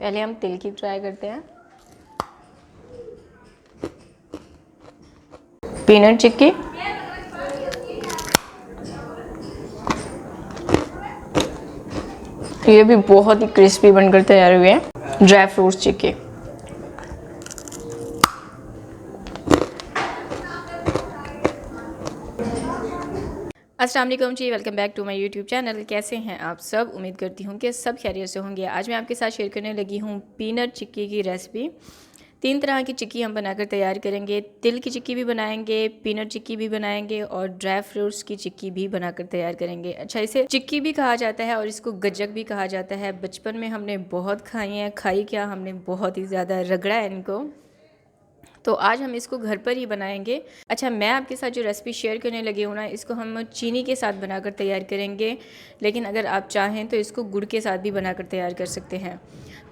पहले हम तिल की ट्राई करते हैं। पीनट चिक्की ये भी बहुत ही क्रिस्पी बनकर तैयार हुए हैं। ड्राई फ्रूट्स चिक्की, अस्सलाम वालेकुम जी, welcome back to my YouTube channel. कैसे हैं आप सब? उम्मीद करती हूँ कि सब खैरियत से होंगे। आज मैं आपके साथ शेयर करने लगी हूँ पीनट चिक्की की रेसिपी। 3 तरह की चिक्की हम बनाकर तैयार करेंगे। तिल की चिक्की भी बनाएंगे, पीनट चिक्की भी बनाएंगे और ड्राई फ्रूट्स की चिक्की भी बनाकर तैयार करेंगे। अच्छा, इसे चिक्की भी कहा जाता है और इसको गज्जक भी कहा जाता है। बचपन में हमने बहुत खाई हैं, खाई क्या, हमने बहुत ही ज़्यादा रगड़ा है इनको। तो आज हम इसको घर पर ही बनाएंगे। अच्छा, मैं आपके साथ जो रेसिपी शेयर करने लगी हूँ ना, इसको हम चीनी के साथ बनाकर तैयार करेंगे, लेकिन अगर आप चाहें तो इसको गुड़ के साथ भी बनाकर तैयार कर सकते हैं।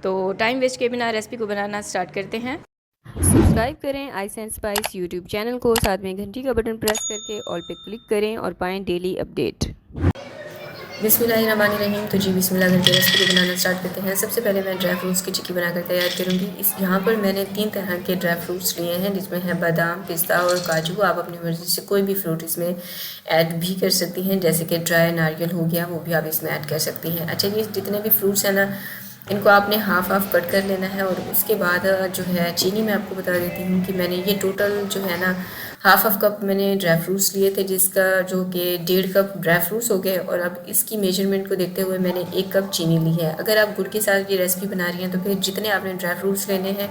तो टाइम वेस्ट किए बिना रेसिपी को बनाना स्टार्ट करते हैं। सब्सक्राइब करें ice and spice YouTube channel को, साथ में घंटी का बटन प्रेस करके ऑल पे क्लिक करें और पाएँ डेली अपडेट। बिस्मिल्लाहिर्रहमानिर्रहीम। तो जी बिस्मिल्लाह करके रेसिपी बनाना स्टार्ट करते हैं। सबसे पहले मैं ड्राई फ्रूट्स की चिक्की बनाकर तैयार करूँगी। इस यहाँ पर मैंने 3 तरह के ड्राई फ्रूट्स लिए हैं, जिसमें है बादाम, पिस्ता और काजू। आप अपनी मर्ज़ी से कोई भी फ्रूट इसमें ऐड भी कर सकती हैं, जैसे कि ड्राई नारियल हो गया, वो भी आप इसमें ऐड कर सकती हैं। अच्छा, ये जितने भी फ्रूट्स हैं ना, इनको आपने हाफ कट कर लेना है। और उसके बाद जो है चीनी, मैं आपको बता देती हूँ कि मैंने ये टोटल जो है ना हाफ कप मैंने ड्राई फ्रूट्स लिए थे, जिसका जो कि 1.5 कप ड्राई फ्रूट्स हो गए। और अब इसकी मेजरमेंट को देखते हुए मैंने 1 कप चीनी ली है। अगर आप गुड़ के साथ ये रेसिपी बना रही हैं तो फिर जितने आपने ड्राई फ्रूट्स लेने हैं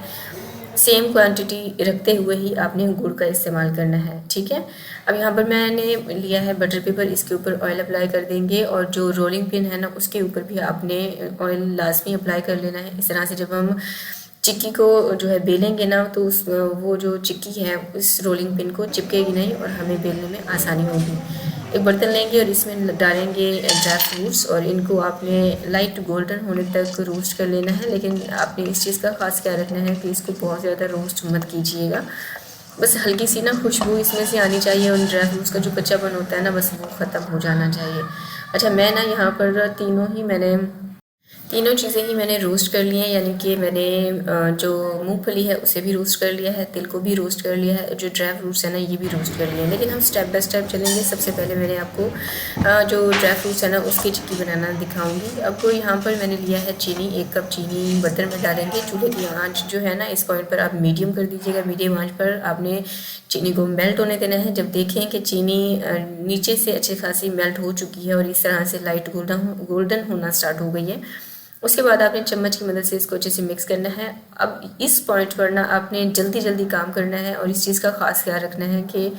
सेम क्वांटिटी रखते हुए ही आपने गुड़ का इस्तेमाल करना है, ठीक है। अब यहाँ पर मैंने लिया है बटर पेपर, इसके ऊपर ऑयल अप्लाई कर देंगे। और जो रोलिंग पिन है ना, उसके ऊपर भी आपने ऑयल लाजमी अप्लाई कर लेना है। इस तरह से जब हम चिक्की को जो है बेलेंगे ना, तो उस वो जो चिक्की है उस रोलिंग पिन को चिपकेगी नहीं और हमें बेलने में आसानी होगी। एक बर्तन लेंगे और इसमें डालेंगे ड्राई फ्रूट्स और इनको आपने लाइट गोल्डन होने तक रोस्ट कर लेना है। लेकिन आपने इस चीज़ का ख़ास ख्याल रखना है कि इसको बहुत ज़्यादा रोस्ट मत कीजिएगा। बस हल्की सी ना खुशबू इसमें से आनी चाहिए और ड्राई फ्रूट्स का जो कच्चापन होता है ना, बस वो ख़त्म हो जाना चाहिए। अच्छा, मैं ना यहाँ पर तीनों चीज़ें ही मैंने रोस्ट कर ली हैं, यानी कि मैंने जो मूंगफली है उसे भी रोस्ट कर लिया है, तिल को भी रोस्ट कर लिया है, जो ड्राई फ्रूट्स है ना ये भी रोस्ट कर लिए हैं। लेकिन हम स्टेप बाय स्टेप चलेंगे। सबसे पहले मैंने आपको जो ड्राई फ्रूट्स है ना उसकी चिक्की बनाना दिखाऊंगी। अब यहाँ पर मैंने लिया है चीनी, 1 कप चीनी बर्तन में डालेंगे। चूल्हे की आँच जो है ना, इस पॉइंट पर आप मीडियम कर दीजिएगा। मीडियम आँच पर आपने चीनी को मेल्ट होने देना है। जब देखें कि चीनी नीचे से अच्छी खासी मेल्ट हो चुकी है और इस तरह से लाइट गोल्डन होना स्टार्ट हो गई है, उसके बाद आपने चम्मच की मदद से इसको अच्छे से मिक्स करना है। अब इस पॉइंट पर ना आपने जल्दी काम करना है और इस चीज़ का ख़ास ख्याल रखना है कि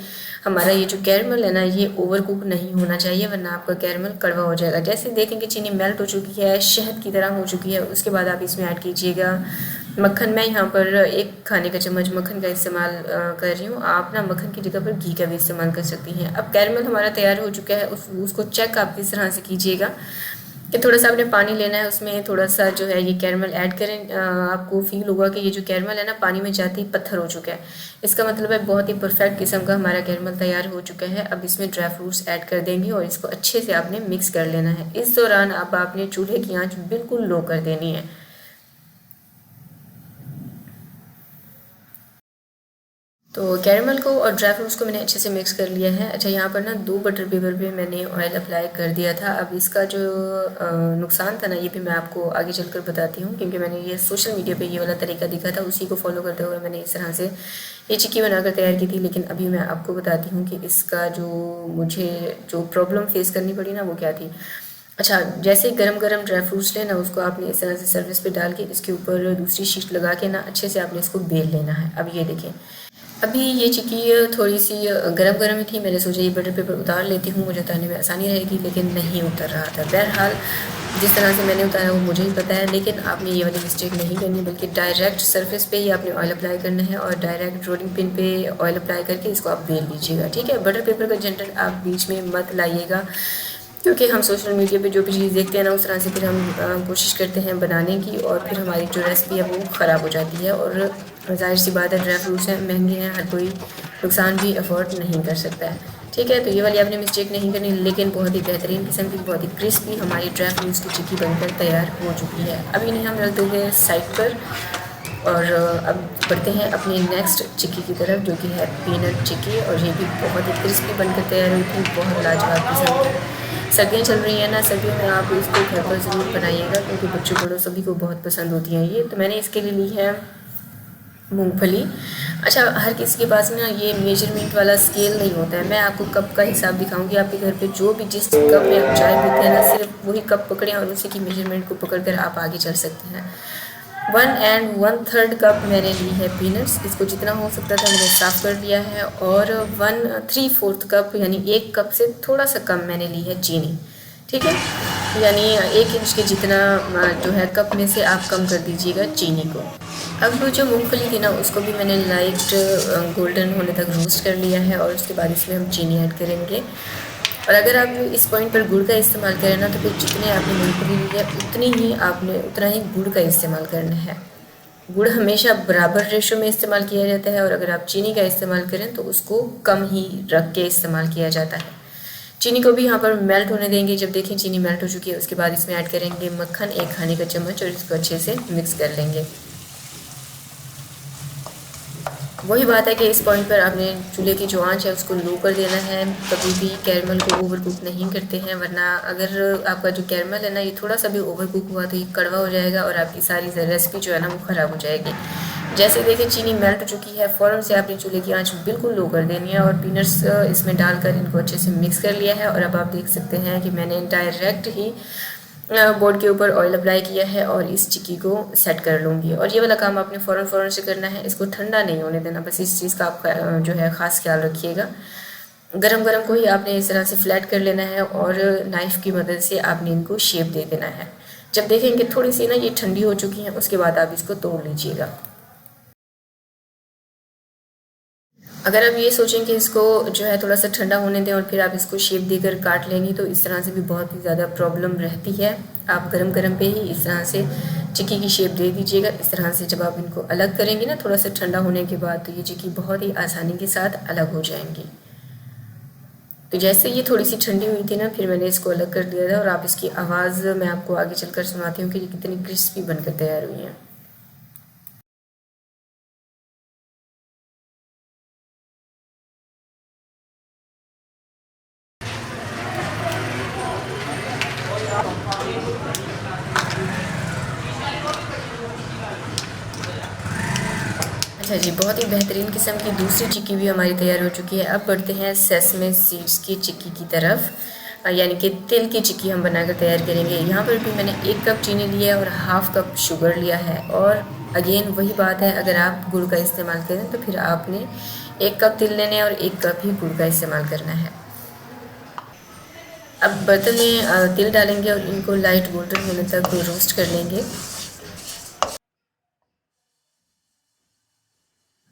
हमारा ये जो कैरमल है ना, ये ओवर कुक नहीं होना चाहिए, वरना आपका कैरमल कड़वा हो जाएगा। जैसे देखें कि चीनी मेल्ट हो चुकी है, शहद की तरह हो चुकी है, उसके बाद आप इसमें ऐड कीजिएगा मक्खन। मैं यहाँ पर 1 खाने का चम्मच मक्खन का इस्तेमाल कर रही हूँ। आप ना मक्खन की जगह पर घी का भी इस्तेमाल कर सकती हैं। अब कैरमल हमारा तैयार हो चुका है, उसको चेक आप इस तरह से कीजिएगा कि थोड़ा सा आपने पानी लेना है, उसमें थोड़ा सा जो है ये कैरमल ऐड करें। आपको फील होगा कि ये जो कैरमल है ना पानी में जाते ही पत्थर हो चुका है। इसका मतलब है बहुत ही परफेक्ट किस्म का हमारा कैरमल तैयार हो चुका है। अब इसमें ड्राई फ्रूट्स ऐड कर देंगे और इसको अच्छे से आपने मिक्स कर लेना है। इस दौरान अब आपने चूल्हे की आंच बिल्कुल लो कर देनी है। तो कैरमल को और ड्राई फ्रूट्स को मैंने अच्छे से मिक्स कर लिया है। अच्छा, यहाँ पर ना 2 बटर पेपर पे मैंने ऑयल अप्लाई कर दिया था। अब इसका जो नुकसान था ना, ये भी मैं आपको आगे चलकर बताती हूँ, क्योंकि मैंने ये सोशल मीडिया पे ये वाला तरीका दिखा था, उसी को फॉलो करते हुए मैंने इस तरह से ये चिक्की बनाकर तैयार की थी। लेकिन अभी मैं आपको बताती हूँ कि इसका मुझे जो प्रॉब्लम फेस करनी पड़ी ना, वो क्या थी। अच्छा, जैसे गरम ड्राई फ्रूट्स लेना, उसको आपने इस तरह से सर्विस पे डाल के इसके ऊपर दूसरी शीट लगा के ना अच्छे से आपने इसको बेल लेना है। अब ये देखें, अभी ये चिक्की थोड़ी सी गरम ही थी। मैंने सोचा ये बटर पेपर उतार लेती हूँ, मुझे उतारने में आसानी रहेगी, लेकिन नहीं उतर रहा था। बहरहाल जिस तरह से मैंने उतारा वो मुझे ही पता है, लेकिन आपने ये वाली मिस्टेक नहीं करनी, बल्कि डायरेक्ट सरफेस पे ही आपने ऑयल अप्लाई करना है और डायरेक्ट रोलिंग पिन पे ऑयल अप्लाई करके इसको आप बेल लीजिएगा, ठीक है। बटर पेपर का झंझट आप बीच में मत लाइएगा, क्योंकि हम सोशल मीडिया पे जो भी चीज़ देखते हैं ना, उस तरह से फिर हम कोशिश करते हैं बनाने की और फिर हमारी जो रेसिपी है वो ख़राब हो जाती है। और ज़ाहिर सी बात है, ड्राई फ्रूट्स हैं, महंगे हैं, हर कोई नुकसान भी अफोर्ड नहीं कर सकता है। ठीक है, तो ये वाली आपने मिस्टेक नहीं करनी, लेकिन बहुत ही बेहतरीन किस्म की, बहुत ही क्रिस्पी हमारी ड्राई फ्रूट्स की चिक्की बनकर तैयार हो चुकी है। अभी इन्हें हम डालते हुए साइड पर, और अब बढ़ते हैं अपनी नेक्स्ट चिक्की की तरफ, जो कि है पीनट चिक्की, और ये भी बहुत ही क्रिस्पी बनकर तैयार हुई थी, बहुत लाजवाब किस्म की। सर्दियाँ चल रही हैं ना, सर्दियों में आप इसको घर पर ज़रूर बनाइएगा, क्योंकि बच्चों बड़ों सभी को बहुत पसंद होती हैं ये। तो मैंने इसके लिए ली है मूंगफली। अच्छा, हर किसी के पास ना ये मेजरमेंट वाला स्केल नहीं होता है। मैं आपको कप का हिसाब दिखाऊंगी, आपके घर पे जो भी जिस कप में आप चाय पीते हैं ना, सिर्फ वही कप पकड़ें और उसी की मेजरमेंट को पकड़कर आप आगे चल सकते हैं। 1 1/3 कप मैंने ली है पीनट्स, इसको जितना हो सकता था मैंने साफ़ कर लिया है। और 1 3/4 कप यानी 1 कप से थोड़ा सा कम मैंने ली है चीनी। ठीक है, यानी 1 इंच के जितना जो है कप में से आप कम कर दीजिएगा चीनी को। अब जो मूंगफली थी ना, उसको भी मैंने लाइट गोल्डन होने तक रोस्ट कर लिया है, और उसके बाद इसमें हम चीनी ऐड करेंगे। और अगर आप इस पॉइंट पर गुड़ का इस्तेमाल करें ना, तो फिर जितने आपने मूंगफली ली है उतना ही गुड़ का इस्तेमाल करना है। गुड़ हमेशा बराबर रेशो में इस्तेमाल किया जाता है, और अगर आप चीनी का इस्तेमाल करें तो उसको कम ही रख के इस्तेमाल किया जाता है। चीनी को भी यहाँ पर मेल्ट होने देंगे। जब देखें चीनी मेल्ट हो चुकी है, उसके बाद इसमें ऐड करेंगे मक्खन 1 खाने का चम्मच, और इसको अच्छे से मिक्स कर लेंगे। वही बात है कि इस पॉइंट पर आपने चूल्हे की जो आंच है उसको लो कर देना है। कभी भी कैरमल को ओवर कुक नहीं करते हैं, वरना अगर आपका जो कैरमल है ना, ये थोड़ा सा भी ओवर कुक हुआ तो ये कड़वा हो जाएगा और आपकी सारी रेसिपी जो है ना वो ख़राब हो जाएगी। जैसे देखिए चीनी मेल्ट हो चुकी है, फ़ौरन से आपने चूल्हे की आंच बिल्कुल लो कर देनी है, और पीनट्स इसमें डालकर इनको अच्छे से मिक्स कर लिया है। और अब आप देख सकते हैं कि मैंने डायरेक्ट ही बोर्ड के ऊपर ऑयल अप्लाई किया है, और इस चिक्की को सेट कर लूँगी। और ये वाला काम आपने फ़ौरन से करना है, इसको ठंडा नहीं होने देना, बस इस चीज़ का आप जो है ख़ास ख्याल रखिएगा। गरम गरम को ही आपने इस तरह से फ्लैट कर लेना है, और नाइफ़ की मदद से आपने इनको शेप दे देना है। जब देखेंगे थोड़ी सी ना ये ठंडी हो चुकी हैं, उसके बाद आप इसको तोड़ लीजिएगा। अगर आप ये सोचें कि इसको जो है थोड़ा सा ठंडा होने दें और फिर आप इसको शेप देकर काट लेंगी, तो इस तरह से भी बहुत ही ज़्यादा प्रॉब्लम रहती है। आप गरम गरम पे ही इस तरह से चिक्की की शेप दे दीजिएगा। इस तरह से जब आप इनको अलग करेंगी ना थोड़ा सा ठंडा होने के बाद, तो ये चिक्की बहुत ही आसानी के साथ अलग हो जाएंगी। तो जैसे ये थोड़ी सी ठंडी हुई थी ना, फिर मैंने इसको अलग कर दिया था, और आप इसकी आवाज़ मैं आपको आगे चलकर सुनाती हूँ कि ये कितनी क्रिस्पी बनकर तैयार हुई हैं। अच्छा जी, बहुत ही बेहतरीन किस्म की दूसरी चिक्की भी हमारी तैयार हो चुकी है। अब बढ़ते हैं सेसमे सीड्स की चिक्की की तरफ, यानी कि तिल की चिक्की हम बनाकर तैयार करेंगे। यहाँ पर भी मैंने 1 कप चीनी लिया है और ½ कप शुगर लिया है। और अगेन वही बात है, अगर आप गुड़ का इस्तेमाल करें तो फिर आपने 1 कप तिल लेने और 1 कप ही गुड़ का इस्तेमाल करना है। अब बर्तन में तिल डालेंगे और इनको लाइट गोल्डन होने तक रोस्ट कर लेंगे।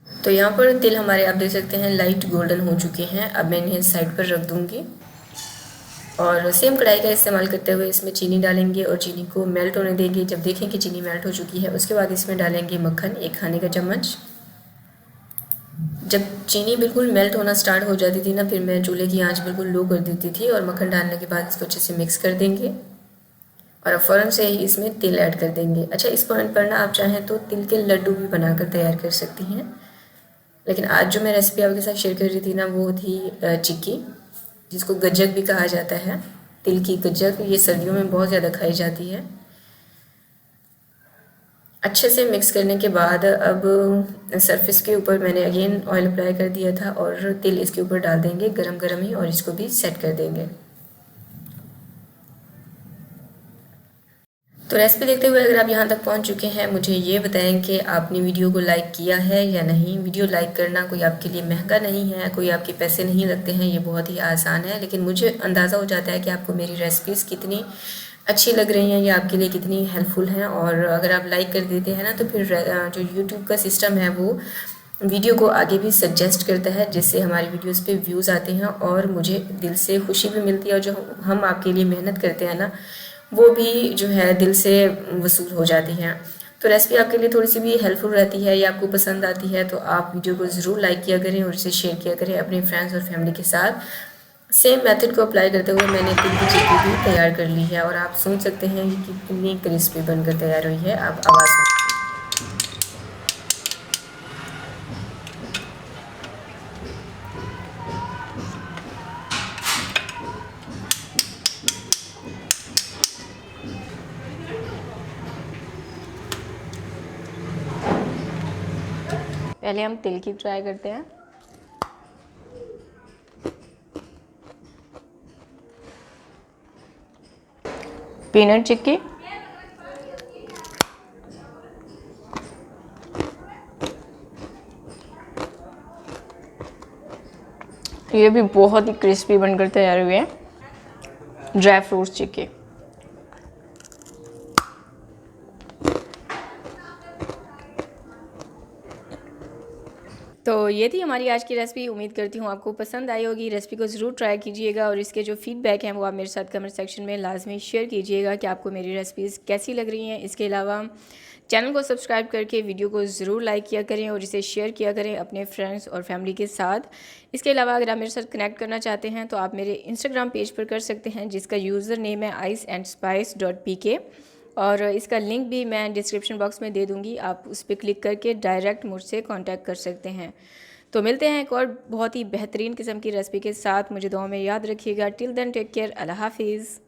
तो यहाँ पर तिल हमारे आप देख सकते हैं लाइट गोल्डन हो चुके हैं। अब मैं इन्हें साइड पर रख दूँगी, और सेम कढ़ाई का इस्तेमाल करते हुए इसमें चीनी डालेंगे और चीनी को मेल्ट होने देंगे। जब देखें कि चीनी मेल्ट हो चुकी है, उसके बाद इसमें डालेंगे मक्खन 1 खाने का चम्मच। जब चीनी बिल्कुल मेल्ट होना स्टार्ट हो जाती थी ना, फिर मैं चूल्हे की आंच बिल्कुल लो कर देती थी, और मक्खन डालने के बाद इसको अच्छे से मिक्स कर देंगे, और अब फ़ौरन से ही इसमें तिल ऐड कर देंगे। अच्छा, इस पॉइंट पर ना आप चाहें तो तिल के लड्डू भी बनाकर तैयार कर सकती हैं, लेकिन आज जो मैं रेसिपी आपके साथ शेयर कर रही थी ना, वो थी चिक्की, जिसको गज्जक भी कहा जाता है। तिल की गज्जक ये सर्दियों में बहुत ज़्यादा खाई जाती है। अच्छे से मिक्स करने के बाद अब सरफेस के ऊपर मैंने अगेन ऑयल अप्लाई कर दिया था, और तिल इसके ऊपर डाल देंगे गरम गरम ही, और इसको भी सेट कर देंगे। तो रेसिपी देखते हुए अगर आप यहाँ तक पहुँच चुके हैं, मुझे ये बताएं कि आपने वीडियो को लाइक किया है या नहीं। वीडियो लाइक करना कोई आपके लिए महंगा नहीं है, कोई आपके पैसे नहीं लगते हैं, ये बहुत ही आसान है। लेकिन मुझे अंदाज़ा हो जाता है कि आपको मेरी रेसिपीज़ कितनी अच्छी लग रही हैं या आपके लिए कितनी हेल्पफुल हैं। और अगर आप लाइक कर देते हैं ना, तो फिर जो यूट्यूब का सिस्टम है वो वीडियो को आगे भी सजेस्ट करता है, जिससे हमारी वीडियोस पे व्यूज़ आते हैं, और मुझे दिल से खुशी भी मिलती है। और जो हम आपके लिए मेहनत करते हैं ना, वो भी जो है दिल से वसूल हो जाती हैं। तो रेसिपी आपके लिए थोड़ी सी भी हेल्पफुल रहती है या आपको पसंद आती है, तो आप वीडियो को ज़रूर लाइक किया करें और इसे शेयर किया करें अपने फ्रेंड्स और फैमिली के साथ। सेम मेथड को अप्लाई करते हुए मैंने तिल की चिक्की भी तैयार कर ली है और आप सुन सकते हैं कि कितनी क्रिस्पी बनकर तैयार हुई है। आप आवाज़ सुन। पहले हम तिल की ट्राई करते हैं। पीनट चिक्की ये भी बहुत ही क्रिस्पी बनकर तैयार हुए हैं। ड्राई फ्रूट्स चिक्की तो ये थी हमारी आज की रेसिपी। उम्मीद करती हूँ आपको पसंद आई होगी। रेसिपी को ज़रूर ट्राई कीजिएगा और इसके जो फीडबैक हैं वो आप मेरे साथ कमेंट सेक्शन में लाजमी शेयर कीजिएगा कि आपको मेरी रेसिपीज़ कैसी लग रही हैं। इसके अलावा चैनल को सब्सक्राइब करके वीडियो को ज़रूर लाइक किया करें और इसे शेयर किया करें अपने फ्रेंड्स और फैमिली के साथ। इसके अलावा अगर आप मेरे साथ कनेक्ट करना चाहते हैं तो आप मेरे इंस्टाग्राम पेज पर कर सकते हैं, जिसका यूज़र नेम है iceandspice.pk और इसका लिंक भी मैं डिस्क्रिप्शन बॉक्स में दे दूँगी। आप उस पर क्लिक करके डायरेक्ट मुझसे कांटेक्ट कर सकते हैं। तो मिलते हैं एक और बहुत ही बेहतरीन किस्म की रेसिपी के साथ। मुझे दुआ में याद रखिएगा। Till then take care. Allah हाफिज़।